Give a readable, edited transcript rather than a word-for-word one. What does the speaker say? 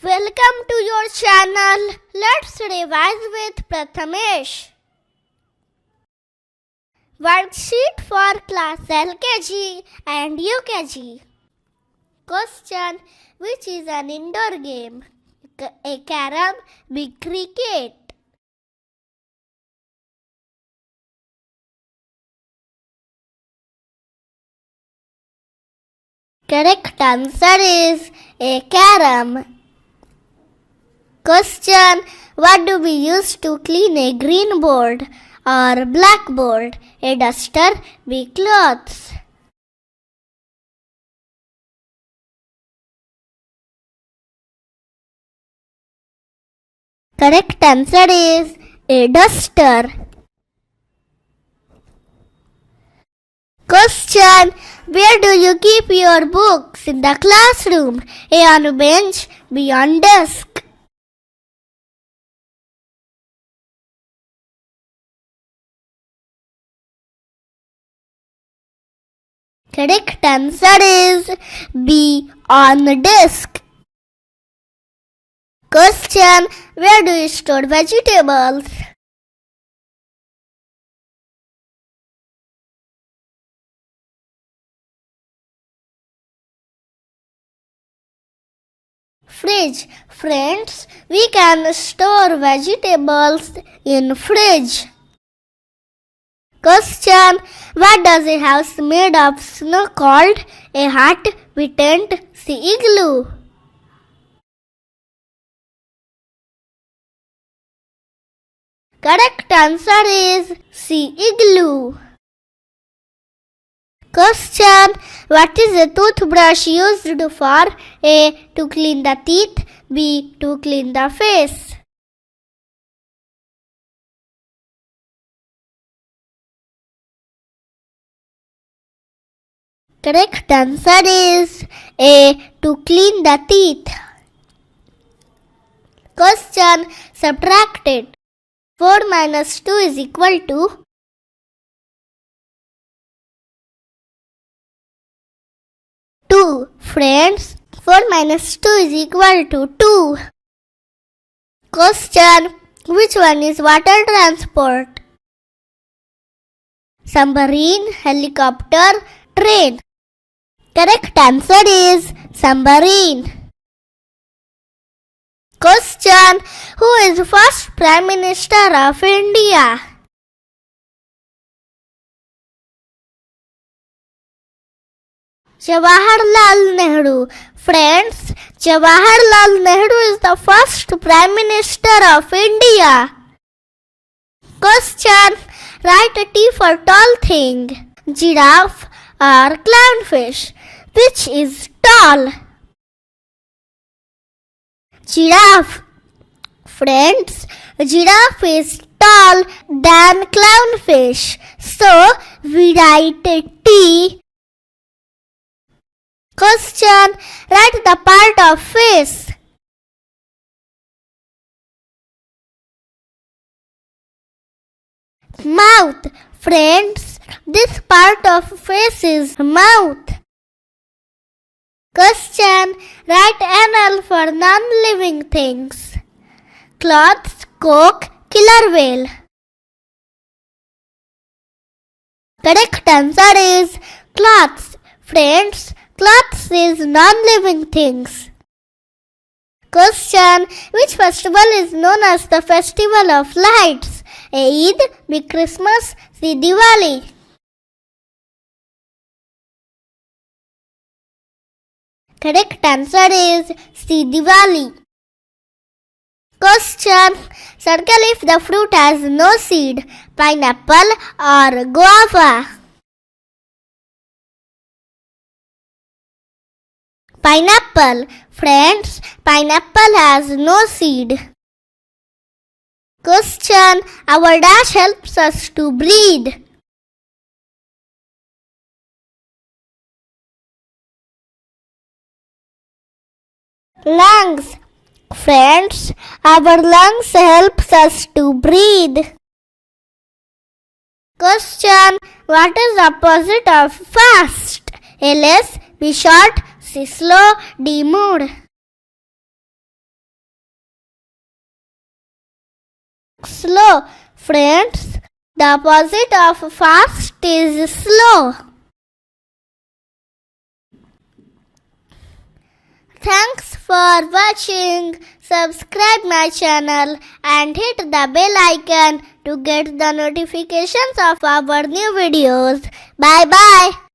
Welcome to your channel. Let's revise with Prathamesh. Worksheet for class LKG and UKG. Question: which is an indoor game? A carom, B cricket. Correct answer is a carom. Question: what do we use to clean a green board or blackboard? A duster, B clothes. Correct answer is a duster. Question: where do you keep your books in the classroom? A on a bench, B on desk. Correct answer is B on the desk. Question: where do you store vegetables? Fridge. Friends, we can store vegetables in fridge. Question: what does a house made of snow called? A hut, B tent, C igloo. Correct answer is C igloo. Question: what is a toothbrush used for? A. to clean the teeth, B. to clean the face. Correct answer is A. to clean the teeth. Question: subtract it. 4 minus 2 is equal to 2. Friends, 4 minus 2 is equal to 2. Question: which one is water transport? Submarine, helicopter, train. Correct answer is submarine. Question: who is the first Prime Minister of India? Jawaharlal Nehru. Friends, Jawaharlal Nehru is the first Prime Minister of India. Question: write a T for tall thing. Giraffe or clownfish. Which is tall? Giraffe. Friends, giraffe is tall than clownfish. So, we write a T. Question: write the part of face. Mouth. Friends, this part of face is mouth. Question: write NL for non-living things. Cloths, coke, killer whale. Correct answer is cloths. Friends, cloths is non-living things. Question: which festival is known as the Festival of Lights? A. Eid, B. Christmas, C. Diwali. Correct answer is C. Diwali. Question: circle if the fruit has no seed. Pineapple or guava. Pineapple. Friends, pineapple has no seed. Question: our dash helps us to breathe. Lungs. Friends, our lungs helps us to breathe. Question: what is the opposite of fast? A. less, B. short, C. slow, D. mood. slow. Friends, the opposite of fast is slow. Thanks for watching. Subscribe my channel and hit the bell icon to get the notifications of our new videos. Bye bye.